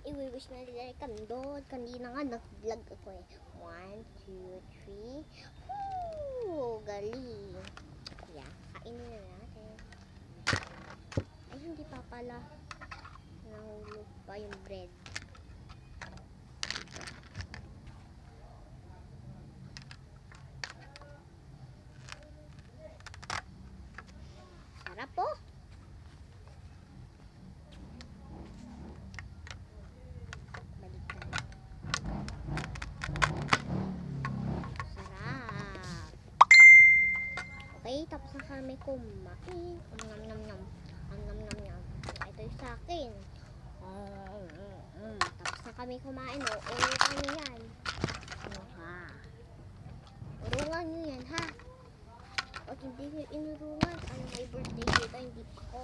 i-wish na nila kami doon. Kanina nga, nag-vlog ako eh. 1, 2, 3. Woo! Galing. Yeah, kainin na natin. Ay, hindi pa pala. Nahulog pa yung bread. Sarap po. Baliktad. Sarap. Okay, tapos na kami kumain. Nam nam nam. Nam nam nam. Ito yung sa akin. Tapos na kami kumain. Ano yan? Urungan nyo yan, ha? Pag hindi nyo inurungan, ano, may birthday dito, hindi pa ako.